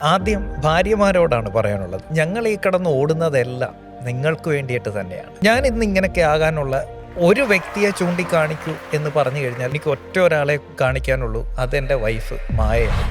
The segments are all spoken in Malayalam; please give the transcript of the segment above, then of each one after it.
ആദ്യം ഭാര്യമാരോടാണ് പറയാനുള്ളത്. ഞങ്ങൾ ഈ കിടന്ന് ഓടുന്നതെല്ലാം നിങ്ങൾക്ക് വേണ്ടിയിട്ട് തന്നെയാണ്. ഞാൻ ഇന്ന് ഇങ്ങനെയൊക്കെ ആകാനുള്ള ഒരു വ്യക്തിയെ ചൂണ്ടിക്കാണിക്കൂ എന്ന് പറഞ്ഞു കഴിഞ്ഞാൽ എനിക്ക് ഒറ്റ ഒരാളെ കാണിക്കാനുള്ളൂ. അതെൻ്റെ വൈഫ് മായയാണ്.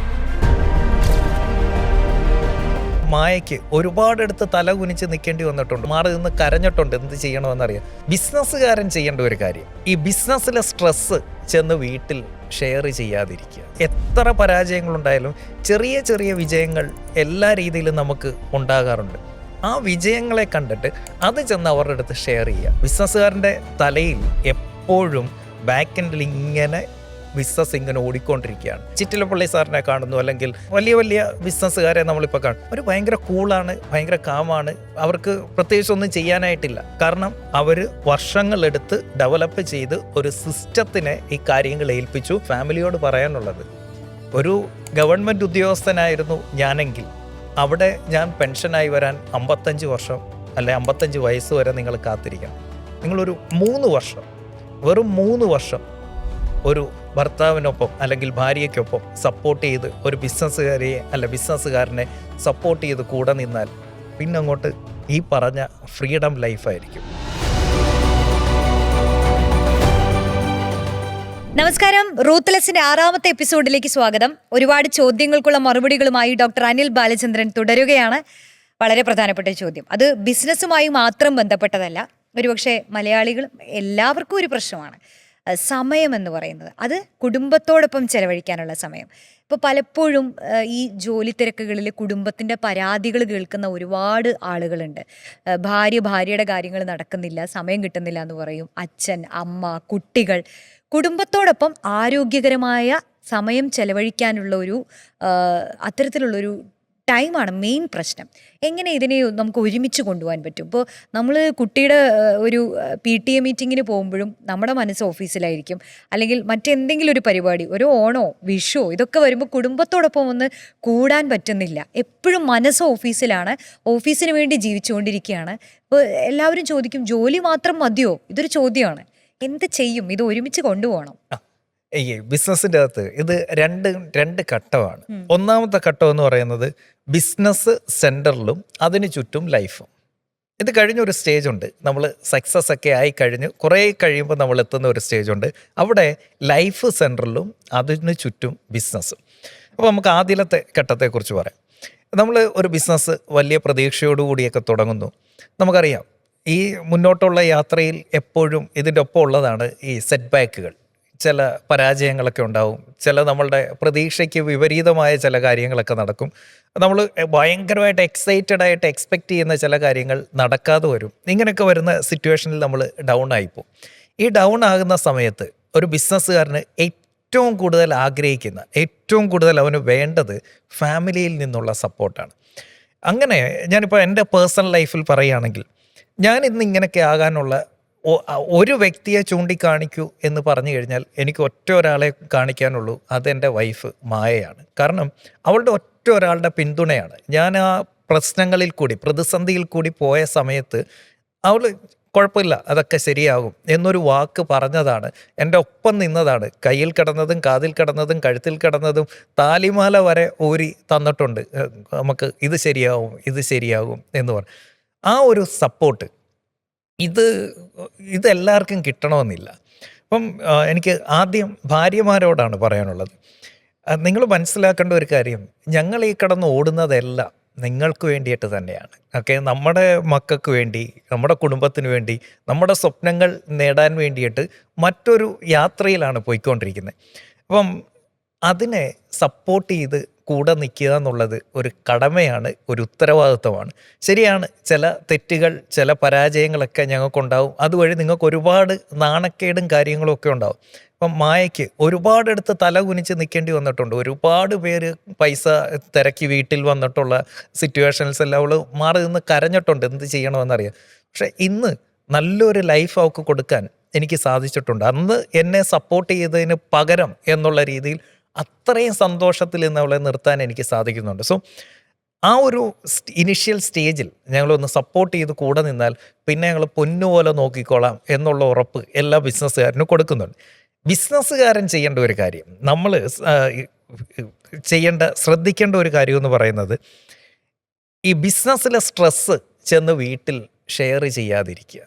മായയ്ക്ക് ഒരുപാടെടുത്ത് തല കുനിച്ച് നിൽക്കേണ്ടി വന്നിട്ടുണ്ട്. മാറി നിന്ന് കരഞ്ഞിട്ടുണ്ട്. എന്ത് ചെയ്യണമെന്നറിയാം. ബിസിനസ്സുകാരൻ ചെയ്യേണ്ട ഒരു കാര്യം, ഈ ബിസിനസ്സിലെ സ്ട്രെസ്സ് ചെന്ന് വീട്ടിൽ ഷെയർ ചെയ്യാതിരിക്കുക. എത്ര പരാജയങ്ങളുണ്ടായാലും ചെറിയ ചെറിയ വിജയങ്ങൾ എല്ലാ രീതിയിലും നമുക്ക് ഉണ്ടാകാറുണ്ട്. ആ വിജയങ്ങളെ കണ്ടിട്ട് അത് ചെന്ന് അവരുടെ അടുത്ത് ഷെയർ ചെയ്യുക. ബിസിനസ്സുകാരൻ്റെ തലയിൽ എപ്പോഴും ബാക്ക് എൻഡിൽ ഇങ്ങനെ ബിസിനസ് ഇങ്ങനെ ഓടിക്കൊണ്ടിരിക്കുകയാണ്. ചിറ്റിലപ്പള്ളി സാറിനെ കാണുന്നു, അല്ലെങ്കിൽ വലിയ വലിയ ബിസിനസ്സുകാരെ നമ്മളിപ്പോൾ കാണും. അവർ ഭയങ്കര കൂളാണ്, ഭയങ്കര കാമാണ്. അവർക്ക് പ്രത്യേകിച്ച് ഒന്നും ചെയ്യാനായിട്ടില്ല. കാരണം അവർ വർഷങ്ങളെടുത്ത് ഡെവലപ്പ് ചെയ്ത് ഒരു സിസ്റ്റത്തിനെ ഈ കാര്യങ്ങൾ ഏൽപ്പിച്ചു. ഫാമിലിയോട് പറയാനുള്ളത്, ഒരു ഗവൺമെൻറ് ഉദ്യോഗസ്ഥനായിരുന്നു ഞാനെങ്കിൽ അവിടെ ഞാൻ പെൻഷനായി വരാൻ 55 വർഷം അല്ലെ 55 വയസ്സ് വരെ നിങ്ങൾ കാത്തിരിക്കണം. നിങ്ങളൊരു 3 വർഷം, വെറും 3 വർഷം ഒരു ഭർത്താവിനൊപ്പം അല്ലെങ്കിൽ ഭാര്യയ്ക്കൊപ്പം സപ്പോർട്ട് ചെയ്ത് ഒരു ബിസിനസ്സുകാരിയെ അല്ല ബിസിനസ്സുകാരനെ സപ്പോർട്ട് ചെയ്ത് കൂടെ നിന്നാൽ പിന്നെ അങ്ങോട്ട് ഈ പറഞ്ഞ ഫ്രീഡം ലൈഫായിരിക്കും. നമസ്കാരം. റൂത്ത്ലെസ്സിന്റെ 6ാമത്തെ എപ്പിസോഡിലേക്ക് സ്വാഗതം. ഒരുപാട് ചോദ്യങ്ങൾക്കുള്ള മറുപടികളുമായി ഡോക്ടർ അനിൽ ബാലചന്ദ്രൻ തുടരുകയാണ്. വളരെ പ്രധാനപ്പെട്ട ചോദ്യം, അത് ബിസിനസ്സുമായി മാത്രം ബന്ധപ്പെട്ടതല്ല. ഒരുപക്ഷെ മലയാളികൾ എല്ലാവർക്കും ഒരു പ്രശ്നമാണ് സമയം എന്ന് പറയുന്നത്. അത് കുടുംബത്തോടൊപ്പം ചെലവഴിക്കാനുള്ള സമയം. ഇപ്പോൾ പലപ്പോഴും ഈ ജോലി തിരക്കുകളിൽ കുടുംബത്തിൻ്റെ പരാതികൾ കേൾക്കുന്ന ഒരുപാട് ആളുകളുണ്ട്. ഭാര്യയുടെ കാര്യങ്ങൾ നടക്കുന്നില്ല, സമയം കിട്ടുന്നില്ല എന്ന് പറയും. അച്ഛൻ, അമ്മ, കുട്ടികൾ. കുടുംബത്തോടൊപ്പം ആരോഗ്യകരമായ സമയം ചെലവഴിക്കാനുള്ള അത്തരത്തിലുള്ളൊരു ടൈമാണ് മെയിൻ പ്രശ്നം. എങ്ങനെ ഇതിനെ നമുക്ക് ഒരുമിച്ച് കൊണ്ടുപോകാൻ പറ്റും? ഇപ്പോൾ നമ്മൾ കുട്ടിയുടെ ഒരു PTA മീറ്റിങ്ങിന് പോകുമ്പോഴും നമ്മുടെ മനസ്സ് ഓഫീസിലായിരിക്കും, അല്ലെങ്കിൽ മറ്റെന്തെങ്കിലും ഒരു പരിപാടി, ഒരു ഓണോ വിഷോ ഇതൊക്കെ വരുമ്പോൾ കുടുംബത്തോടൊപ്പം ഒന്ന് കൂടാൻ പറ്റുന്നില്ല. എപ്പോഴും മനസ്സ് ഓഫീസിലാണ്, ഓഫീസിന് വേണ്ടി ജീവിച്ചുകൊണ്ടിരിക്കുകയാണ്. ഇപ്പോൾ എല്ലാവരും ചോദിക്കും, ജോലി മാത്രം മതിയോ? ഇതൊരു ചോദ്യമാണ്. എന്ത് ചെയ്യും? ഇത് ഒരുമിച്ച് കൊണ്ടുപോകണം. ഈ ബിസിനസ്സിൻ്റെ അകത്ത് ഇത് രണ്ട് ഘട്ടമാണ്. ഒന്നാമത്തെ ഘട്ടം എന്ന് പറയുന്നത് ബിസിനസ് സെൻറ്ററിലും അതിന് ചുറ്റും ലൈഫും. ഇത് കഴിഞ്ഞൊരു സ്റ്റേജുണ്ട്. നമ്മൾ സക്സസ് ഒക്കെ ആയി കഴിഞ്ഞ് കുറേ കഴിയുമ്പോൾ നമ്മൾ എത്തുന്ന ഒരു സ്റ്റേജുണ്ട്. അവിടെ ലൈഫ് സെൻറ്ററിലും അതിന് ചുറ്റും ബിസിനസ്സും. അപ്പോൾ നമുക്ക് ആദ്യത്തെ ഘട്ടത്തെക്കുറിച്ച് പറയാം. നമ്മൾ ഒരു ബിസിനസ് വലിയ പ്രതീക്ഷയോടുകൂടിയൊക്കെ തുടങ്ങുന്നു. നമുക്കറിയാം, ഈ മുന്നോട്ടുള്ള യാത്രയിൽ എപ്പോഴും ഇതിൻ്റെ ഒപ്പം ഉള്ളതാണ് ഈ സെറ്റ് ബാക്കുകൾ. ചില പരാജയങ്ങളൊക്കെ ഉണ്ടാവും. ചില നമ്മളുടെ പ്രതീക്ഷയ്ക്ക് വിപരീതമായ ചില കാര്യങ്ങളൊക്കെ നടക്കും. നമ്മൾ ഭയങ്കരമായിട്ട് എക്സൈറ്റഡ് ആയിട്ട് എക്സ്പെക്റ്റ് ചെയ്യുന്ന ചില കാര്യങ്ങൾ നടക്കാതെ വരും. ഇങ്ങനെയൊക്കെ വരുന്ന സിറ്റുവേഷനിൽ നമ്മൾ ഡൗൺ ആയിപ്പോവും. ഈ ഡൗൺ ആകുന്ന സമയത്ത് ഒരു ബിസിനസ്സുകാരന് ഏറ്റവും കൂടുതൽ ആഗ്രഹിക്കുന്ന, ഏറ്റവും കൂടുതൽ അവന് വേണ്ടത് ഫാമിലിയിൽ നിന്നുള്ള സപ്പോർട്ടാണ്. അങ്ങനെ ഞാനിപ്പോൾ എൻ്റെ പേഴ്സണൽ ലൈഫിൽ പറയുകയാണെങ്കിൽ, ഞാൻ ഇന്ന് ഇങ്ങനെയൊക്കെ ആകാനുള്ള ഒരു വ്യക്തിയെ ചൂണ്ടിക്കാണിക്കൂ എന്ന് പറഞ്ഞു കഴിഞ്ഞാൽ എനിക്ക് ഒറ്റ ഒരാളെ കാണിക്കാനുള്ളൂ. അതെൻ്റെ വൈഫ് മായയാണ്. കാരണം അവളുടെ ഒറ്റ ഒരാളുടെ പിന്തുണയാണ്. ഞാൻ ആ പ്രശ്നങ്ങളിൽ കൂടി, പ്രതിസന്ധിയിൽ കൂടി പോയ സമയത്ത് അവൾ കുഴപ്പമില്ല, അതൊക്കെ ശരിയാകും എന്നൊരു വാക്ക് പറഞ്ഞതാണ്. എൻ്റെ ഒപ്പം നിന്നതാണ്. കയ്യിൽ കിടന്നതും കാതിൽ കിടന്നതും കഴുത്തിൽ കിടന്നതും താലിമാല വരെ ഊരി തന്നിട്ടുണ്ട്. നമുക്ക് ഇത് ശരിയാകും എന്ന് പറഞ്ഞു. ആ ഒരു സപ്പോർട്ട് ഇതെല്ലാവർക്കും കിട്ടണമെന്നില്ല. അപ്പം എനിക്ക് ആദ്യം ഭാര്യമാരോടാണ് പറയാനുള്ളത്. നിങ്ങൾ മനസ്സിലാക്കേണ്ട ഒരു കാര്യം, ഞങ്ങൾ ഈ കിടന്ന് ഓടുന്നതെല്ലാം നിങ്ങൾക്ക് വേണ്ടിയിട്ട് തന്നെയാണ്. ഓക്കെ, നമ്മുടെ മക്കൾക്ക് വേണ്ടി, നമ്മുടെ കുടുംബത്തിന് വേണ്ടി, നമ്മുടെ സ്വപ്നങ്ങൾ നേടാൻ വേണ്ടിയിട്ട് മറ്റൊരു യാത്രയിലാണ് പോയിക്കൊണ്ടിരിക്കുന്നത്. അപ്പം അതിനെ സപ്പോർട്ട് ചെയ്ത് കൂടെ നിൽക്കുക എന്നുള്ളത് ഒരു കടമയാണ്, ഒരു ഉത്തരവാദിത്വമാണ്. ശരിയാണ്, ചില തെറ്റുകൾ, ചില പരാജയങ്ങളൊക്കെ ഞങ്ങൾക്കുണ്ടാവും. അതുവഴി നിങ്ങൾക്ക് ഒരുപാട് നാണക്കേടും കാര്യങ്ങളും ഒക്കെ ഉണ്ടാവും. ഇപ്പം മായയ്ക്ക് ഒരുപാടെടുത്ത് തല കുനിച്ച് നിൽക്കേണ്ടി വന്നിട്ടുണ്ട്. ഒരുപാട് പേര് പൈസ തിരക്കി വീട്ടിൽ വന്നിട്ടുള്ള സിറ്റുവേഷൻസ് എല്ലാം അവൾ മാറി നിന്ന് കരഞ്ഞിട്ടുണ്ട്. എന്ത് ചെയ്യണമെന്നറിയാം. പക്ഷെ ഇന്ന് നല്ലൊരു ലൈഫ് അവൾക്ക് കൊടുക്കാൻ എനിക്ക് സാധിച്ചിട്ടുണ്ട്. അന്ന് എന്നെ സപ്പോർട്ട് ചെയ്തതിന് പകരം എന്നുള്ള രീതിയിൽ അത്രയും സന്തോഷത്തിൽ നിന്ന് അവളെ നിർത്താൻ എനിക്ക് സാധിക്കുന്നുണ്ട്. സോ ആ ഒരു ഇനിഷ്യൽ സ്റ്റേജിൽ ഞങ്ങളൊന്ന് സപ്പോർട്ട് ചെയ്ത് കൂടെ നിന്നാൽ പിന്നെ ഞങ്ങൾ പൊന്നുപോലെ നോക്കിക്കോളാം എന്നുള്ള ഉറപ്പ് എല്ലാ ബിസിനസ്സുകാരനും കൊടുക്കുന്നുണ്ട്. ബിസിനസ്സുകാരൻ ചെയ്യേണ്ട ഒരു കാര്യം, നമ്മൾ ശ്രദ്ധിക്കേണ്ട ഒരു കാര്യം എന്ന് പറയുന്നത്, ഈ ബിസിനസ്സിലെ സ്ട്രെസ്സ് ചെന്ന് വീട്ടിൽ ഷെയർ ചെയ്യാതിരിക്കുക.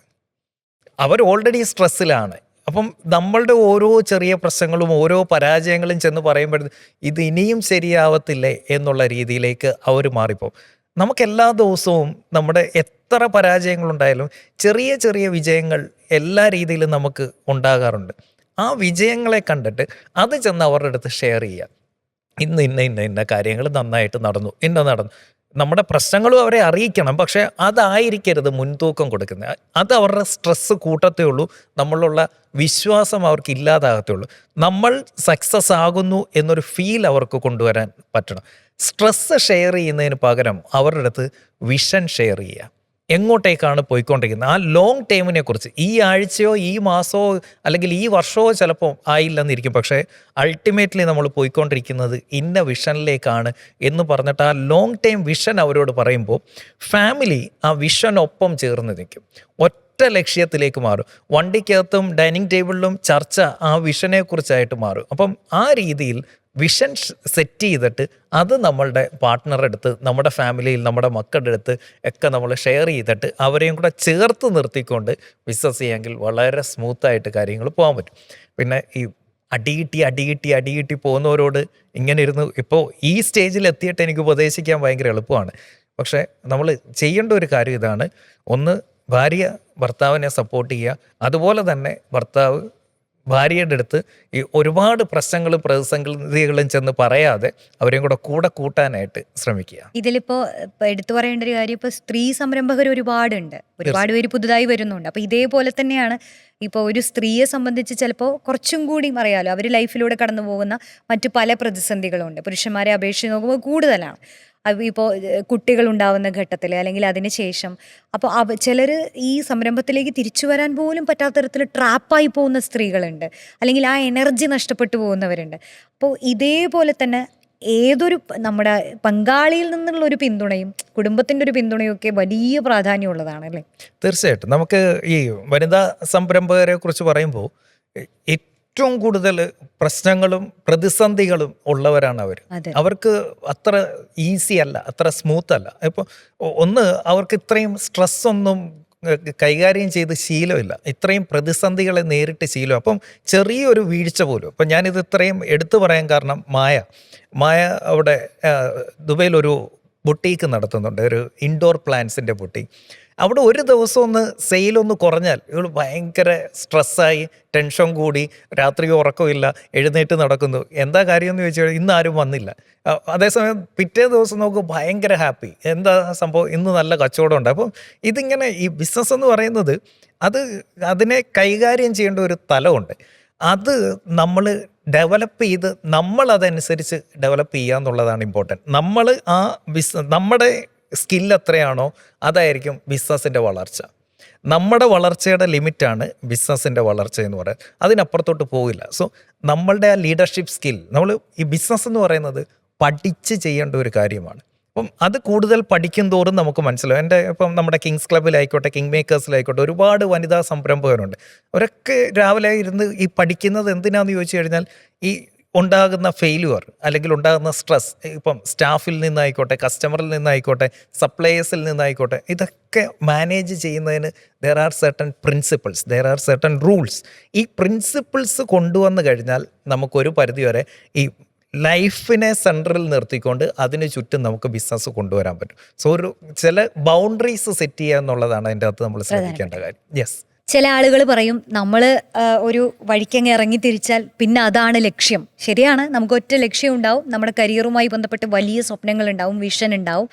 അവർ ഓൾറെഡി സ്ട്രെസ്സിലാണ്. അപ്പം നമ്മളുടെ ഓരോ ചെറിയ പ്രശ്നങ്ങളും ഓരോ പരാജയങ്ങളും ചെന്ന് പറയുമ്പോഴത്തേക്ക് ഇത് ഇനിയും ശരിയാവത്തില്ലേ എന്നുള്ള രീതിയിലേക്ക് അവർ മാറിപ്പോകും. നമുക്ക് എല്ലാ ദിവസവും നമ്മുടെ എത്ര പരാജയങ്ങളുണ്ടായാലും ചെറിയ ചെറിയ വിജയങ്ങൾ എല്ലാ രീതിയിലും നമുക്ക് ഉണ്ടാകാറുണ്ട്. ആ വിജയങ്ങളെ കണ്ടിട്ട് അത് ചെന്ന് അവരുടെ അടുത്ത് ഷെയർ ചെയ്യുക. ഇന്ന് ഇന്ന ഇന്ന ഇന്ന കാര്യങ്ങൾ നന്നായിട്ട് നടന്നു, നടന്നു. നമ്മുടെ പ്രശ്നങ്ങളും അവരെ അറിയിക്കണം. പക്ഷേ അതായിരിക്കരുത് മുൻതൂക്കം കൊടുക്കുന്നത്. അത് അവരുടെ സ്ട്രെസ്സ് കൂട്ടത്തേ ഉള്ളൂ, നമ്മളുള്ള വിശ്വാസം അവർക്ക് ഇല്ലാതാകത്തേ ഉള്ളൂ. നമ്മൾ സക്സസ് ആകുന്നു എന്നൊരു ഫീൽ അവർക്ക് കൊണ്ടുവരാൻ പറ്റണം. സ്ട്രെസ്സ് ഷെയർ ചെയ്യുന്നതിന് പകരം അവരുടെ അടുത്ത് വിഷൻ ഷെയർ ചെയ്യുക. എങ്ങോട്ടേക്കാണ് പോയിക്കൊണ്ടിരിക്കുന്നത്, ആ ലോങ് ടൈമിനെ കുറിച്ച്. ഈ ആഴ്ചയോ ഈ മാസമോ അല്ലെങ്കിൽ ഈ വർഷമോ ചിലപ്പോൾ ആയില്ലെന്നിരിക്കും, പക്ഷേ അൾട്ടിമേറ്റ്ലി നമ്മൾ പോയിക്കൊണ്ടിരിക്കുന്നത് ഇന്ന വിഷനിലേക്കാണ് എന്ന് പറഞ്ഞിട്ട് ആ ലോങ് ടൈം വിഷൻ അവരോട് പറയുമ്പോൾ ഫാമിലി ആ വിഷനൊപ്പം ചേർന്ന് നിൽക്കും. ഒറ്റ ലക്ഷ്യത്തിലേക്ക് മാറും. വണ്ടിക്കകത്തും ഡൈനിങ് ടേബിളിലും ചർച്ച ആ വിഷനെ കുറിച്ചായിട്ട് മാറും. അപ്പം ആ രീതിയിൽ വിഷൻ സെറ്റ് ചെയ്തിട്ട് അത് നമ്മളുടെ പാർട്ട്ണറുടെ അടുത്ത്, നമ്മുടെ ഫാമിലിയിൽ നമ്മുടെ മക്കളുടെ അടുത്ത് ഒക്കെ നമ്മൾ ഷെയർ ചെയ്തിട്ട് അവരെയും കൂടെ ചേർത്ത് നിർത്തിക്കൊണ്ട് ബിസിനസ് ചെയ്യാമെങ്കിൽ വളരെ സ്മൂത്തായിട്ട് കാര്യങ്ങൾ പോകാൻ പറ്റും. പിന്നെ ഈ അടികിട്ടി പോകുന്നവരോട് ഇങ്ങനെ ഇരുന്ന് ഇപ്പോൾ ഈ സ്റ്റേജിൽ എത്തിയിട്ട് എനിക്ക് ഉപദേശിക്കാൻ ഭയങ്കര എളുപ്പമാണ്. പക്ഷേ നമ്മൾ ചെയ്യേണ്ട ഒരു കാര്യം ഇതാണ്. ഒന്ന്, ഭാര്യ ഭർത്താവിനെ സപ്പോർട്ട് ചെയ്യുക. അതുപോലെ തന്നെ ഭർത്താവ് ഭാര്യയുടെ അടുത്ത് ഈ ഒരുപാട് പ്രശ്നങ്ങളും പ്രതിസന്ധികളും ചെന്ന് പറയാതെ അവരെയും കൂടെ കൂട്ടാനായിട്ട് ശ്രമിക്കുക. ഇതിലിപ്പോ എടുത്തു പറയേണ്ട ഒരു കാര്യം, ഇപ്പൊ സ്ത്രീ സംരംഭകർ ഒരുപാടുണ്ട്, ഒരുപാട് പേര് പുതുതായി വരുന്നുണ്ട്. അപ്പൊ ഇതേപോലെ തന്നെയാണ് ഇപ്പോൾ ഒരു സ്ത്രീയെ സംബന്ധിച്ച് ചിലപ്പോൾ കുറച്ചും കൂടി അറിയാലോ, അവർ ലൈഫിലൂടെ കടന്നു പോകുന്ന മറ്റു പല പ്രതിസന്ധികളുണ്ട്. പുരുഷന്മാരെ അപേക്ഷിച്ച് നോക്കുമ്പോൾ കൂടുതലാണ്. ഇപ്പോൾ കുട്ടികളുണ്ടാവുന്ന ഘട്ടത്തിൽ അല്ലെങ്കിൽ അതിന് ശേഷം. അപ്പോൾ ചിലർ ഈ സംരംഭത്തിലേക്ക് തിരിച്ചു വരാൻ പോലും പറ്റാത്ത തരത്തിൽ ട്രാപ്പായി പോകുന്ന സ്ത്രീകളുണ്ട്, അല്ലെങ്കിൽ ആ എനർജി നഷ്ടപ്പെട്ടു പോകുന്നവരുണ്ട്. അപ്പോൾ ഇതേപോലെ തന്നെ ഏതൊരു നമ്മുടെ പങ്കാളിയിൽ നിന്നുള്ള ഒരു പിന്തുണയും കുടുംബത്തിൻ്റെ ഒരു പിന്തുണയും ഒക്കെ വലിയ പ്രാധാന്യമുള്ളതാണ് അല്ലേ? തീർച്ചയായിട്ടും. നമുക്ക് ഈ വനിതാ സംരംഭകരെ കുറിച്ച് പറയുമ്പോൾ ഏറ്റവും കൂടുതൽ പ്രശ്നങ്ങളും പ്രതിസന്ധികളും ഉള്ളവരാണ് അവർ. അവർക്ക് അത്ര ഈസി അല്ല, അത്ര സ്മൂത്ത് അല്ല. ഇപ്പോൾ ഒന്ന്, അവർക്ക് ഇത്രയും സ്ട്രെസ്സൊന്നും കൈകാര്യം ചെയ്ത് ശീലമില്ല, ഇത്രയും പ്രതിസന്ധികളെ നേരിട്ട് ശീലം. അപ്പം ചെറിയൊരു വീഴ്ച പോലും, അപ്പം ഞാനിത് ഇത്രയും എടുത്തു പറയാൻ കാരണം മായ അവിടെ ദുബൈയിലൊരു ബുട്ടീക്ക് നടത്തുന്നുണ്ട്, ഒരു ഇൻഡോർ പ്ലാന്റ്സിൻ്റെ ബുട്ടീക്ക്. അവിടെ ഒരു ദിവസം ഒന്ന് സെയിലൊന്ന് കുറഞ്ഞാൽ ഇവൾ ഭയങ്കര സ്ട്രെസ്സായി, ടെൻഷൻ കൂടി, രാത്രി ഉറക്കമില്ല, എഴുന്നേറ്റ് നടക്കുന്നു. എന്താ കാര്യം എന്ന് ചോദിച്ചാൽ ഇന്ന് ആരും വന്നില്ല. അതേസമയം പിറ്റേ ദിവസം നമുക്ക് ഭയങ്കര ഹാപ്പി, എന്താ സംഭവം, ഇന്ന് നല്ല കച്ചവടം ഉണ്ട്. അപ്പം ഇതിങ്ങനെ ഈ ബിസിനസ് എന്ന് പറയുന്നത് അതിനെ കൈകാര്യം ചെയ്യേണ്ട ഒരു തലമുണ്ട്. അത് നമ്മൾ ഡെവലപ്പ് ചെയ്ത് നമ്മളതനുസരിച്ച് ഡെവലപ്പ് ചെയ്യുക എന്നുള്ളതാണ് ഇമ്പോർട്ടൻറ്റ്. നമ്മൾ ആ നമ്മുടെ സ്കിൽ എത്രയാണോ അതായിരിക്കും ബിസിനസ്സിൻ്റെ വളർച്ച. നമ്മുടെ വളർച്ചയുടെ ലിമിറ്റാണ് ബിസിനസ്സിൻ്റെ വളർച്ച എന്ന് പറയുന്നത്. അതിനപ്പുറത്തോട്ട് പോകില്ല. സോ നമ്മളുടെ ആ ലീഡർഷിപ്പ് സ്കിൽ, നമ്മൾ ഈ ബിസിനസ് എന്ന് പറയുന്നത് പഠിച്ച് ചെയ്യേണ്ട ഒരു കാര്യമാണ്. അപ്പം അത് കൂടുതൽ പഠിക്കും തോറും നമുക്ക് മനസ്സിലാവും. ഇപ്പം നമ്മുടെ കിങ്സ് ക്ലബ്ബിലായിക്കോട്ടെ, കിങ് മേക്കേഴ്സിലായിക്കോട്ടെ, ഒരുപാട് വനിതാ സംരംഭകരുണ്ട്. അവരൊക്കെ രാവിലെ ഇരുന്ന് ഈ പഠിക്കുന്നത് എന്തിനാണെന്ന് ചോദിച്ചു കഴിഞ്ഞാൽ ഈ ഉണ്ടാകുന്ന ഫെയിലുവർ അല്ലെങ്കിൽ ഉണ്ടാകുന്ന സ്ട്രെസ്, ഇപ്പം സ്റ്റാഫിൽ നിന്നായിക്കോട്ടെ, കസ്റ്റമറിൽ നിന്നായിക്കോട്ടെ, സപ്ലയേഴ്സിൽ നിന്നായിക്കോട്ടെ, ഇതൊക്കെ മാനേജ് ചെയ്യുന്നതിന് there are certain principles, there are certain rules. ഈ പ്രിൻസിപ്പിൾസ് കൊണ്ടുവന്നു കഴിഞ്ഞാൽ നമുക്കൊരു പരിധിവരെ ഈ ലൈഫിനെ സെൻട്രൽ നിർത്തിക്കൊണ്ട് അതിന് ചുറ്റും നമുക്ക് ബിസിനസ് കൊണ്ടുവരാൻ പറ്റും. സോ ഒരു ചില ബൗണ്ടറീസ് സെറ്റ് ചെയ്യുക എന്നുള്ളതാണ് അതിൻ്റെ അകത്ത് നമ്മൾ ശ്രദ്ധിക്കേണ്ട കാര്യം. യെസ്. ചില ആളുകൾ പറയും നമ്മൾ ഒരു വഴിക്കങ്ങ് ഇറങ്ങി തിരിച്ചാൽ പിന്നെ അതാണ് ലക്ഷ്യം. ശരിയാണ്, നമുക്ക് ഒറ്റ ലക്ഷ്യം ഉണ്ടാവും, നമ്മുടെ കരിയറുമായി ബന്ധപ്പെട്ട് വലിയ സ്വപ്നങ്ങൾ ഉണ്ടാവും, വിഷൻ ഉണ്ടാവും.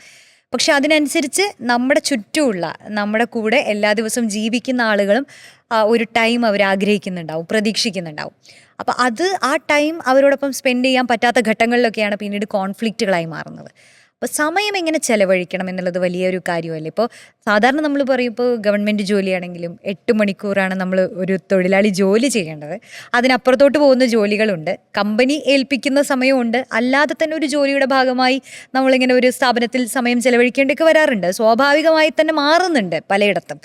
പക്ഷെ അതിനനുസരിച്ച് നമ്മുടെ ചുറ്റുമുള്ള, നമ്മുടെ കൂടെ എല്ലാ ദിവസവും ജീവിക്കുന്ന ആളുകളും ഒരു ടൈം അവർ ആഗ്രഹിക്കുന്നുണ്ടാവും, പ്രതീക്ഷിക്കുന്നുണ്ടാവും. അപ്പം ആ ടൈം അവരോടൊപ്പം സ്പെൻഡ് ചെയ്യാൻ പറ്റാത്ത ഘട്ടങ്ങളിലൊക്കെയാണ് പിന്നീട് കോൺഫ്ലിക്റ്റുകളായി മാറുന്നത്. അപ്പോൾ സമയം എങ്ങനെ ചെലവഴിക്കണം എന്നുള്ളത് വലിയൊരു കാര്യമല്ലേ. ഇപ്പോൾ സാധാരണ നമ്മൾ പറയും, ഇപ്പോൾ ഗവൺമെൻറ് ജോലിയാണെങ്കിലും 8 മണിക്കൂറാണ് നമ്മൾ ഒരു തൊഴിലാളി ജോലി ചെയ്യേണ്ടത്. അതിനപ്പുറത്തോട്ട് പോകുന്ന ജോലികളുണ്ട്, കമ്പനി ഏൽപ്പിക്കുന്ന സമയമുണ്ട്, അല്ലാതെ തന്നെ ഒരു ജോലിയുടെ ഭാഗമായി നമ്മളിങ്ങനെ ഒരു സ്ഥാപനത്തിൽ സമയം ചെലവഴിക്കേണ്ടിയൊക്കെ വരാറുണ്ട്. സ്വാഭാവികമായി തന്നെ മാറുന്നുണ്ട് പലയിടത്തും.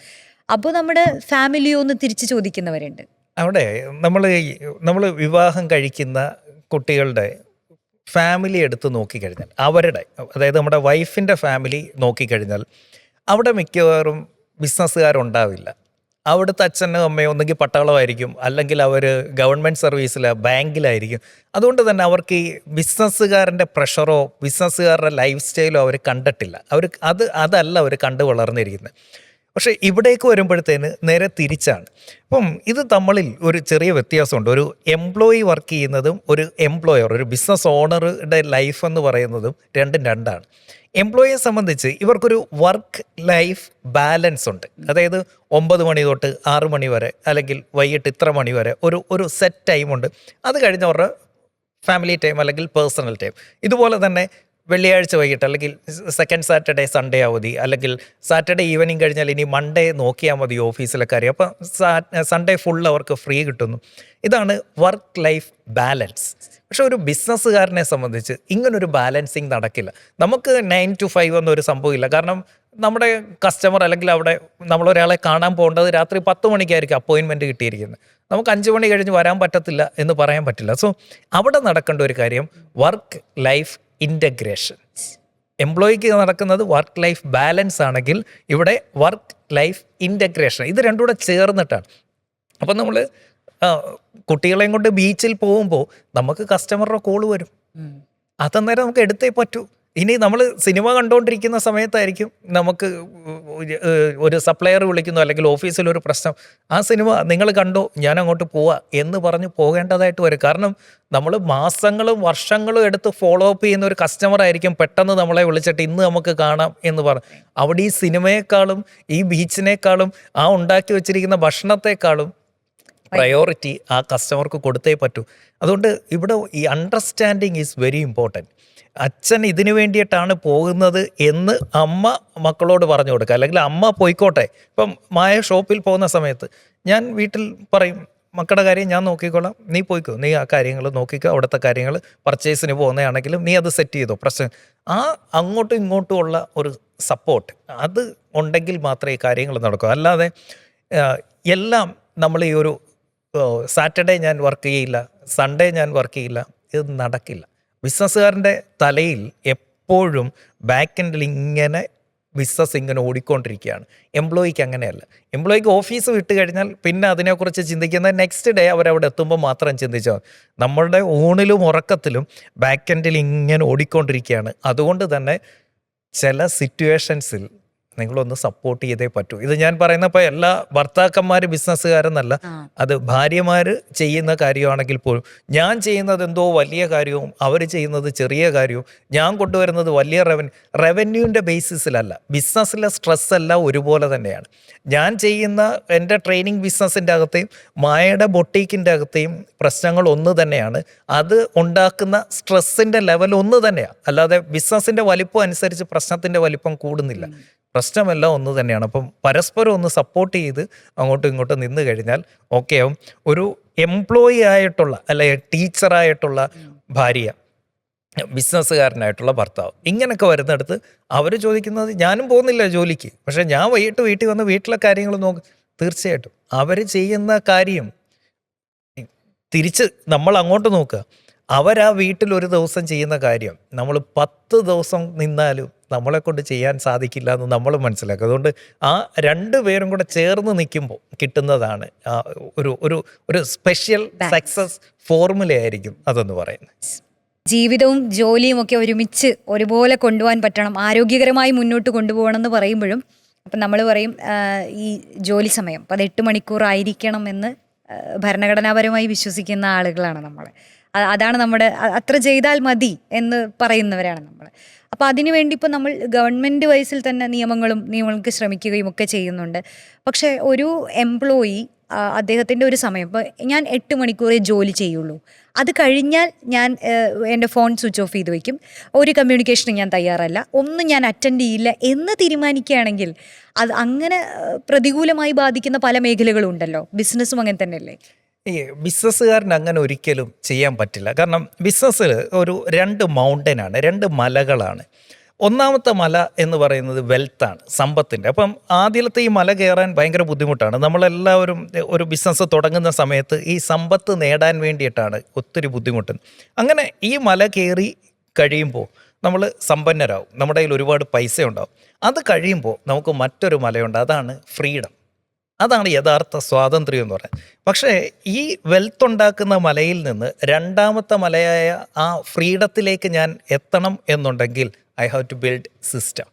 അപ്പോൾ നമ്മുടെ ഫാമിലിയോ ഒന്ന് തിരിച്ച് ചോദിക്കുന്നവരുണ്ട്. അവിടെ നമ്മൾ വിവാഹം കഴിക്കുന്ന കുട്ടികളുടെ ഫാമിലി എടുത്ത് നോക്കിക്കഴിഞ്ഞാൽ അവരുടെ, അതായത് നമ്മുടെ വൈഫിൻ്റെ ഫാമിലി നോക്കിക്കഴിഞ്ഞാൽ അവിടെ മിക്കവാറും ബിസിനസ്സുകാരുണ്ടാവില്ല. അവിടുത്തെ അച്ഛനും അമ്മയും ഒന്നെങ്കിൽ പട്ടാളമായിരിക്കും, അല്ലെങ്കിൽ അവർ ഗവൺമെൻറ് സർവീസിൽ ബാങ്കിലായിരിക്കും. അതുകൊണ്ട് തന്നെ അവർക്ക് ഈ ബിസിനസ്സുകാരൻ്റെ പ്രഷറോ ബിസിനസ്സുകാരുടെ ലൈഫ് സ്റ്റൈലോ അവർ കണ്ടിട്ടില്ല. അതല്ല അവർ കണ്ടു വളർന്നിരിക്കുന്നത്. പക്ഷേ ഇവിടേക്ക് വരുമ്പോഴത്തേന് നേരെ തിരിച്ചാണ്. അപ്പം ഇത് തമ്മിൽ ഒരു ചെറിയ വ്യത്യാസമുണ്ട്. ഒരു എംപ്ലോയി വർക്ക് ചെയ്യുന്നതും ഒരു എംപ്ലോയർ, ഒരു ബിസിനസ് ഓണറുടെ ലൈഫ് എന്ന് പറയുന്നതും രണ്ടും രണ്ടാണ്. എംപ്ലോയിയെ സംബന്ധിച്ച് ഇവർക്കൊരു വർക്ക് ലൈഫ് ബാലൻസ് ഉണ്ട്. അതായത് 9 മണി തൊട്ട് 6 മണി വരെ, അല്ലെങ്കിൽ വൈകിട്ട് ഇത്ര മണി വരെ ഒരു സെറ്റ് ടൈമുണ്ട്. അത് കഴിഞ്ഞ് അവരുടെ ഫാമിലി ടൈം അല്ലെങ്കിൽ പേഴ്സണൽ ടൈം. ഇതുപോലെ തന്നെ വെള്ളിയാഴ്ച വൈകിട്ട്, അല്ലെങ്കിൽ സെക്കൻഡ് സാറ്റർഡേ സൺഡേ അവധി, അല്ലെങ്കിൽ സാറ്റർഡേ ഈവനിങ് കഴിഞ്ഞാൽ ഇനി മൺഡേ നോക്കിയാൽ മതി ഓഫീസിലെ കാര്യം. അപ്പം സൺഡേ ഫുൾ അവർക്ക് ഫ്രീ കിട്ടുന്നു. ഇതാണ് വർക്ക് ലൈഫ് ബാലൻസ്. പക്ഷെ ഒരു ബിസിനസ്സുകാരനെ സംബന്ധിച്ച് ഇങ്ങനൊരു ബാലൻസിങ് നടക്കില്ല. നമുക്ക് 9 to 5 എന്നൊരു സംഭവമില്ല. കാരണം നമ്മുടെ കസ്റ്റമർ, അല്ലെങ്കിൽ അവിടെ നമ്മളൊരാളെ കാണാൻ പോകേണ്ടത് രാത്രി 10 മണിക്കായിരിക്കും അപ്പോയിൻമെൻറ്റ് കിട്ടിയിരിക്കുന്നത്. നമുക്ക് 5 മണി കഴിഞ്ഞ് വരാൻ പറ്റത്തില്ല എന്ന് പറയാൻ പറ്റില്ല. സോ അവിടെ നടക്കേണ്ട ഒരു കാര്യം വർക്ക് ലൈഫ് ഇൻ്റഗ്രേഷൻ. എംപ്ലോയിക്ക് നടക്കുന്നത് വർക്ക് ലൈഫ് ബാലൻസ് ആണെങ്കിൽ ഇവിടെ വർക്ക് ലൈഫ് ഇൻ്റഗ്രേഷൻ. ഇത് രണ്ടും കൂടെ ചേർന്നിട്ടാണ്. അപ്പം നമ്മൾ കുട്ടികളെയും കൊണ്ട് ബീച്ചിൽ പോകുമ്പോൾ നമുക്ക് കസ്റ്റമറുടെ കോള് വരും. അതന്നേരം നമുക്ക് എടുത്തേ പറ്റൂ. ഇനി നമ്മൾ സിനിമ കണ്ടുകൊണ്ടിരിക്കുന്ന സമയത്തായിരിക്കും നമുക്ക് ഒരു സപ്ലയർ വിളിക്കുന്നു, അല്ലെങ്കിൽ ഓഫീസിലൊരു പ്രശ്നം, ആ സിനിമ നിങ്ങൾ കണ്ടോ, ഞാൻ അങ്ങോട്ട് പോവാ എന്ന് പറഞ്ഞ് പോകേണ്ടതായിട്ട് വരും. കാരണം നമ്മൾ മാസങ്ങളും വർഷങ്ങളും എടുത്ത് ഫോളോ അപ്പ് ചെയ്യുന്ന ഒരു കസ്റ്റമർ ആയിരിക്കും പെട്ടെന്ന് നമ്മളെ വിളിച്ചിട്ട് ഇന്ന് നമുക്ക് കാണാം എന്ന് പറഞ്ഞു. അവിടെ ഈ സിനിമയെക്കാളും ഈ ബീച്ചിനേക്കാളും ആ ഉണ്ടാക്കി വെച്ചിരിക്കുന്ന ഭക്ഷണത്തെക്കാളും പ്രയോറിറ്റി ആ കസ്റ്റമർക്ക് കൊടുത്തേ പറ്റൂ. അതുകൊണ്ട് ഇവിടെ ഈ അണ്ടർസ്റ്റാൻഡിങ് ഈസ് വെരി ഇമ്പോർട്ടൻറ്റ്. അച്ഛൻ ഇതിനു വേണ്ടിയിട്ടാണ് പോകുന്നത് എന്ന് അമ്മ മക്കളോട് പറഞ്ഞു കൊടുക്കുക, അല്ലെങ്കിൽ അമ്മ പോയിക്കോട്ടെ. ഇപ്പം മായ ഷോപ്പിൽ പോകുന്ന സമയത്ത് ഞാൻ വീട്ടിൽ പറയും, മക്കളുടെ കാര്യം ഞാൻ നോക്കിക്കോളാം, നീ പോയിക്കോ, നീ ആ കാര്യങ്ങൾ നോക്കിക്കോ, അവിടുത്തെ കാര്യങ്ങൾ പർച്ചേസിന് പോകുന്നതാണെങ്കിലും നീ അത് സെറ്റ് ചെയ്തോ, പ്രശ്നം. ആ അങ്ങോട്ടും ഇങ്ങോട്ടും ഉള്ള ഒരു സപ്പോർട്ട് അത് ഉണ്ടെങ്കിൽ മാത്രമേ ഈ കാര്യങ്ങൾ നടക്കൂ. അല്ലാതെ എല്ലാം നമ്മൾ ഈ ഒരു സാറ്റർഡേ ഞാൻ വർക്ക് ചെയ്യില്ല, സൺഡേ ഞാൻ വർക്ക് ചെയ്യില്ല, ഇത് നടക്കില്ല. ബിസിനസ്സുകാരൻ്റെ തലയിൽ എപ്പോഴും ബാക്ക് എൻഡിൽ ഇങ്ങനെ ബിസിനസ് ഇങ്ങനെ ഓടിക്കൊണ്ടിരിക്കുകയാണ്. എംപ്ലോയിക്ക് അങ്ങനെയല്ല. എംപ്ലോയിക്ക് ഓഫീസ് വിട്ട് കഴിഞ്ഞാൽ പിന്നെ അതിനെക്കുറിച്ച് ചിന്തിക്കുന്നത് നെക്സ്റ്റ് ഡേ അവരവിടെ എത്തുമ്പോൾ മാത്രം ചിന്തിച്ചാൽ. നമ്മളുടെ ഊണിലും ഉറക്കത്തിലും ബാക്ക് എൻഡിൽ ഇങ്ങനെ ഓടിക്കൊണ്ടിരിക്കുകയാണ്. അതുകൊണ്ട് തന്നെ ചില സിറ്റുവേഷൻസിൽ നിങ്ങളൊന്ന് സപ്പോർട്ട് ചെയ്തേ പറ്റൂ. ഇത് ഞാൻ പറയുന്നപ്പോൾ എല്ലാ ഭർത്താക്കന്മാർ ബിസിനസ്സുകാരെന്നല്ല, അത് ഭാര്യമാർ ചെയ്യുന്ന കാര്യമാണെങ്കിൽ പോലും. ഞാൻ ചെയ്യുന്നത് എന്തോ വലിയ കാര്യവും അവർ ചെയ്യുന്നത് ചെറിയ കാര്യവും, ഞാൻ കൊണ്ടുവരുന്നത് വലിയ റവന്യൂവിൻ്റെ ബേസിസിലല്ല. ബിസിനസ്സിലെ സ്ട്രെസ് എല്ലാം ഒരുപോലെ തന്നെയാണ്. ഞാൻ ചെയ്യുന്ന എൻ്റെ ട്രെയിനിങ് ബിസിനസ്സിൻ്റെ അകത്തെയും മായയുടെ ബൊട്ടീക്കിൻ്റെ അകത്തെയും പ്രശ്നങ്ങൾ ഒന്ന് തന്നെയാണ്. അത് ഉണ്ടാക്കുന്ന സ്ട്രെസ്സിൻ്റെ ലെവൽ ഒന്ന് തന്നെയാണ്. അല്ലാതെ ബിസിനസ്സിൻ്റെ വലിപ്പം അനുസരിച്ച് പ്രശ്നത്തിൻ്റെ വലിപ്പം കൂടുന്നില്ല. പ്രശ്നമെല്ലാം ഒന്ന് തന്നെയാണ്. അപ്പം പരസ്പരം ഒന്ന് സപ്പോർട്ട് ചെയ്ത് അങ്ങോട്ടും ഇങ്ങോട്ടും നിന്ന് കഴിഞ്ഞാൽ ഓക്കെ ആവും. ഒരു എംപ്ലോയി ആയിട്ടുള്ള, അല്ലെങ്കിൽ ടീച്ചറായിട്ടുള്ള ഭാര്യ, ബിസിനസ്സുകാരനായിട്ടുള്ള ഭർത്താവ്, ഇങ്ങനെയൊക്കെ വരുന്നിടത്ത് അവർ ചോദിക്കുന്നത്, ഞാനും പോകുന്നില്ല ജോലിക്ക്, പക്ഷേ ഞാൻ വൈകിട്ട് വീട്ടിൽ വന്ന് വീട്ടിലെ കാര്യങ്ങൾ നോക്കും. തീർച്ചയായിട്ടും അവർ ചെയ്യുന്ന കാര്യം തിരിച്ച് നമ്മൾ അങ്ങോട്ട് നോക്കുക. അവരാ വീട്ടിൽ ഒരു ദിവസം ചെയ്യുന്ന കാര്യം നമ്മൾ 10 ദിവസം നിന്നാലും നമ്മളെ കൊണ്ട് ചെയ്യാൻ സാധിക്കില്ല എന്ന് നമ്മൾ മനസ്സിലാക്കുക. അതുകൊണ്ട് ആ 2 പേരും കൂടെ ചേർന്ന് നിൽക്കുമ്പോൾ കിട്ടുന്നതാണ് ഒരു സ്പെഷ്യൽ സക്സസ് ഫോർമുലയായിരിക്കും അതെന്ന് പറയുന്നത്. ജീവിതവും ജോലിയും ഒക്കെ ഒരുമിച്ച് ഒരുപോലെ കൊണ്ടുപോകാൻ പറ്റണം, ആരോഗ്യകരമായി മുന്നോട്ട് കൊണ്ടുപോകണം എന്ന് പറയുമ്പോഴും അപ്പം നമ്മൾ പറയും ഈ ജോലി സമയം 8 മണിക്കൂർ ആയിരിക്കണം എന്ന് ഭരണഘടനാപരമായി വിശ്വസിക്കുന്ന ആളുകളാണ് നമ്മൾ. അതാണ് നമ്മുടെ, അത്ര ചെയ്താൽ മതി എന്ന് പറയുന്നവരാണ് നമ്മൾ. അപ്പോൾ അതിനുവേണ്ടി ഇപ്പോൾ നമ്മൾ ഗവൺമെൻറ് വൈസിൽ തന്നെ നിയമങ്ങൾക്ക് ശ്രമിക്കുകയും ഒക്കെ ചെയ്യുന്നുണ്ട്. പക്ഷേ ഒരു എംപ്ലോയി അദ്ദേഹത്തിൻ്റെ ഒരു സമയം, ഇപ്പോൾ ഞാൻ 8 മണിക്കൂറേ ജോലി ചെയ്യുള്ളൂ, അത് കഴിഞ്ഞാൽ ഞാൻ എൻ്റെ ഫോൺ സ്വിച്ച് ഓഫ് ചെയ്ത് വയ്ക്കും, ഒരു കമ്മ്യൂണിക്കേഷനും ഞാൻ തയ്യാറല്ല, ഒന്നും ഞാൻ അറ്റൻഡ് ചെയ്യില്ല എന്ന് തീരുമാനിക്കുകയാണെങ്കിൽ അത് അങ്ങനെ പ്രതികൂലമായി ബാധിക്കുന്ന പല മേഖലകളും ഉണ്ടല്ലോ. ബിസിനസ്സും അങ്ങനെ തന്നെയല്ലേ? ഈ ബിസിനസ്സുകാരന് അങ്ങനെ ഒരിക്കലും ചെയ്യാൻ പറ്റില്ല. കാരണം ബിസിനസ്സിൽ 2 മൗണ്ടനാണ്, 2 മലകളാണ്. ഒന്നാമത്തെ മല എന്ന് പറയുന്നത് വെൽത്താണ്, സമ്പത്തിൻ്റെ. അപ്പം ആദ്യത്തെ ഈ മല കയറാൻ ഭയങ്കര ബുദ്ധിമുട്ടാണ്. നമ്മളെല്ലാവരും ഒരു ബിസിനസ് തുടങ്ങുന്ന സമയത്ത് ഈ സമ്പത്ത് നേടാൻ വേണ്ടിയിട്ടാണ് ഒത്തിരി ബുദ്ധിമുട്ടുന്നത്. അങ്ങനെ ഈ മല കയറി കഴിയുമ്പോൾ നമ്മൾ സമ്പന്നരാകും, നമ്മുടെ കയ്യിൽ ഒരുപാട് പൈസ ഉണ്ടാവും. അത് കഴിയുമ്പോൾ നമുക്ക് മറ്റൊരു മലയുണ്ട്, അതാണ് ഫ്രീഡം. അതാണ് യഥാർത്ഥ സ്വാതന്ത്ര്യം എന്ന് പറയുന്നത്. പക്ഷേ ഈ വെൽത്ത് ഉണ്ടാക്കുന്ന മലയിൽ നിന്ന് രണ്ടാമത്തെ മലയായ ആ ഫ്രീഡത്തിലേക്ക് ഞാൻ എത്തണം എന്നുണ്ടെങ്കിൽ I have to build system.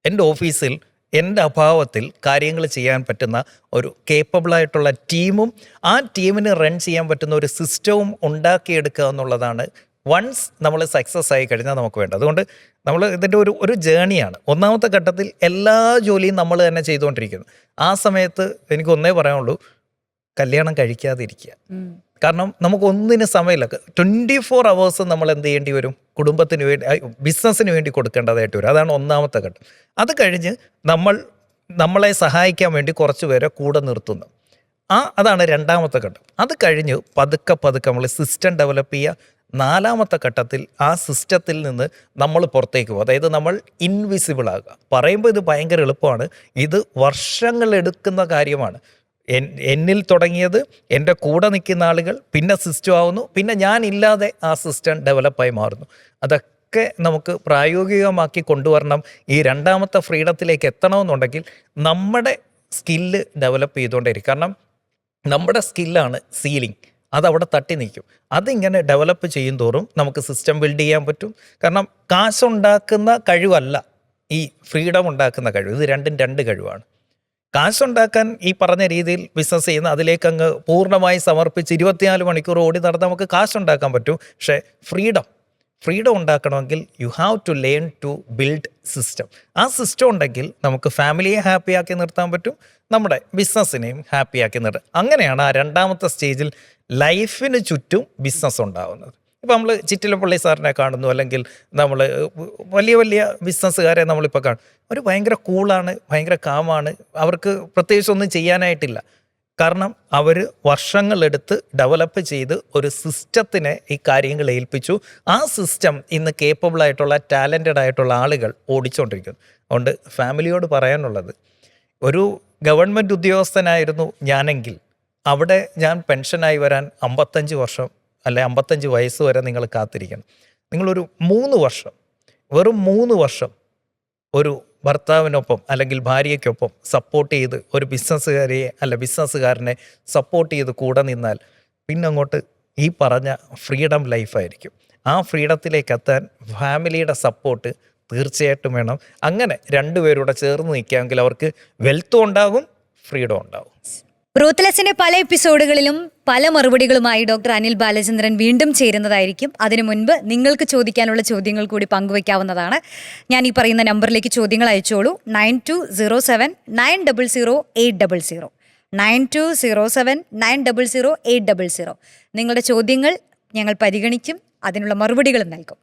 എൻ്റെ ഓഫീസിൽ എൻ്റെ അഭാവത്തിൽ കാര്യങ്ങൾ ചെയ്യാൻ പറ്റുന്ന ഒരു കേപ്പബിളായിട്ടുള്ള ടീമും ആ ടീമിന് റൺ ചെയ്യാൻ പറ്റുന്ന ഒരു സിസ്റ്റവും ഉണ്ടാക്കിയെടുക്കുക എന്നുള്ളതാണ് വൺസ് നമ്മൾ സക്സസ് ആയി കഴിഞ്ഞാൽ നമുക്ക് വേണ്ടത്. അതുകൊണ്ട് നമ്മൾ ഇതിൻ്റെ ഒരു ജേണിയാണ്. ഒന്നാമത്തെ ഘട്ടത്തിൽ എല്ലാ ജോലിയും നമ്മൾ തന്നെ ചെയ്തുകൊണ്ടിരിക്കുന്നു. ആ സമയത്ത് എനിക്ക് ഒന്നേ പറയാനുള്ളൂ, കല്യാണം കഴിക്കാതിരിക്കുക. കാരണം നമുക്ക് ഒന്നിനും സമയമില്ല. 24 hours നമ്മൾ എന്ത് ചെയ്യേണ്ടി വരും, കുടുംബത്തിന് വേണ്ടി, ബിസിനസ്സിന് വേണ്ടി കൊടുക്കേണ്ടതായിട്ട് വരും. അതാണ് ഒന്നാമത്തെ ഘട്ടം. അത് കഴിഞ്ഞ് നമ്മളെ സഹായിക്കാൻ വേണ്ടി കുറച്ച് പേരെ കൂടെ നിർത്തുന്നു. അതാണ് രണ്ടാമത്തെ ഘട്ടം. അത് കഴിഞ്ഞ് പതുക്കെ നമ്മൾ സിസ്റ്റം ഡെവലപ്പ് ചെയ്യുക. നാലാമത്തെ ഘട്ടത്തിൽ ആ സിസ്റ്റത്തിൽ നിന്ന് നമ്മൾ പുറത്തേക്ക് പോകും. അതായത് നമ്മൾ ഇൻവിസിബിൾ ആകുക. പറയുമ്പോൾ ഇത് ഭയങ്കര എളുപ്പമാണ്, ഇത് വർഷങ്ങളെടുക്കുന്ന കാര്യമാണ്. എന്നിൽ തുടങ്ങിയത് എൻ്റെ കൂടെ നിൽക്കുന്ന ആളുകൾ, പിന്നെ സിസ്റ്റം ആവുന്നു, പിന്നെ ഞാനില്ലാതെ ആ സിസ്റ്റം ഡെവലപ്പായി മാറുന്നു. അതൊക്കെ നമുക്ക് പ്രായോഗികമാക്കി കൊണ്ടുവരണം. ഈ രണ്ടാമത്തെ ഫ്രീഡത്തിലേക്ക് എത്തണമെന്നുണ്ടെങ്കിൽ നമ്മുടെ സ്കില്ല് ഡെവലപ്പ് ചെയ്തുകൊണ്ടേയിരിക്കും. കാരണം നമ്മുടെ സ്കില്ലാണ് സീലിംഗ്, അതവിടെ തട്ടി നിൽക്കും. അതിങ്ങനെ ഡെവലപ്പ് ചെയ്യും തോറും നമുക്ക് സിസ്റ്റം ബിൽഡ് ചെയ്യാൻ പറ്റും. കാരണം കാശുണ്ടാക്കുന്ന കഴിവല്ല ഈ ഫ്രീഡം ഉണ്ടാക്കുന്ന കഴിവ്. ഇത് രണ്ടും രണ്ട് കഴിവാണ്. കാശുണ്ടാക്കാൻ ഈ പറഞ്ഞ രീതിയിൽ ബിസിനസ് ചെയ്യുന്ന അതിലേക്ക് അങ്ങ് പൂർണ്ണമായി സമർപ്പിച്ച് 24 മണിക്കൂർ ഓടി നടന്ന് നമുക്ക് കാശുണ്ടാക്കാൻ പറ്റും. പക്ഷേ ഫ്രീഡം ഉണ്ടാക്കണമെങ്കിൽ you have to learn to build system. ആ സിസ്റ്റം ഉണ്ടെങ്കിൽ നമുക്ക് ഫാമിലിയെ ഹാപ്പിയാക്കി നിർത്താൻ പറ്റും, നമ്മുടെ ബിസിനസ്സിനെയും ഹാപ്പിയാക്കി നിർത്താം. അങ്ങനെയാണ് ആ രണ്ടാമത്തെ സ്റ്റേജിൽ ലൈഫിന് ചുറ്റും ബിസിനസ് ഉണ്ടാകുന്നത്. ഇപ്പം നമ്മൾ ചിറ്റിലപ്പള്ളി സാറിനെ കാണുന്നു, അല്ലെങ്കിൽ നമ്മൾ വലിയ ബിസിനസ്സുകാരെ നമ്മളിപ്പോൾ കാണും. അവർ ഭയങ്കര കൂളാണ്, ഭയങ്കര കാമാണ്, അവർക്ക് പ്രത്യേകിച്ച് ഒന്നും ചെയ്യാനായിട്ടില്ല. കാരണം അവർ വർഷങ്ങളെടുത്ത് ഡെവലപ്പ് ചെയ്ത് ഒരു സിസ്റ്റത്തിനെ ഈ കാര്യങ്ങൾ ഏൽപ്പിച്ചു. ആ സിസ്റ്റം ഇന്ന് കേപ്പബിളായിട്ടുള്ള ടാലൻറ്റഡ് ആയിട്ടുള്ള ആളുകൾ ഓടിച്ചുകൊണ്ടിരിക്കുന്നു. അതുകൊണ്ട് ഫാമിലിയോട് പറയാനുള്ളത്, ഒരു ഗവൺമെൻറ് ഉദ്യോഗസ്ഥനായിരുന്നു ഞാനെങ്കിൽ അവിടെ ഞാൻ പെൻഷനായി വരാൻ 55 വർഷം അല്ലെ 55 വയസ്സ് വരെ നിങ്ങൾ കാത്തിരിക്കണം. നിങ്ങളൊരു 3 വർഷം, വെറും 3 വർഷം ഒരു ഭർത്താവിനൊപ്പം അല്ലെങ്കിൽ ഭാര്യയ്ക്കൊപ്പം സപ്പോർട്ട് ചെയ്ത് ഒരു ബിസിനസ്സുകാരനെ സപ്പോർട്ട് ചെയ്ത് കൂടെ നിന്നാൽ പിന്നെ അങ്ങോട്ട് ഈ പറഞ്ഞ ഫ്രീഡം ലൈഫായിരിക്കും. ആ ഫ്രീഡത്തിലേക്ക് എത്താൻ ഫാമിലിയുടെ സപ്പോർട്ട് തീർച്ചയായിട്ടും വേണം. അങ്ങനെ രണ്ടുപേരൂടെ ചേർന്ന് നിൽക്കാമെങ്കിൽ അവർക്ക് വെൽത്തും ഉണ്ടാകും, ഫ്രീഡം ഉണ്ടാകും. റൂത്ത്ലെസ്സിന്റെ പല എപ്പിസോഡുകളിലും പല മറുപടികളുമായി ഡോക്ടർ അനിൽ ബാലചന്ദ്രൻ വീണ്ടും ചേരുന്നതായിരിക്കും. അതിനു മുൻപ് നിങ്ങൾക്ക് ചോദിക്കാനുള്ള ചോദ്യങ്ങൾ കൂടി പങ്കുവയ്ക്കാവുന്നതാണ്. ഞാൻ ഈ പറയുന്ന നമ്പറിലേക്ക് ചോദ്യങ്ങൾ അയച്ചോളൂ. 9207900800 9207900800. നിങ്ങളുടെ ചോദ്യങ്ങൾ ഞങ്ങൾ പരിഗണിക്കും, അതിനുള്ള മറുപടികളും നൽകും.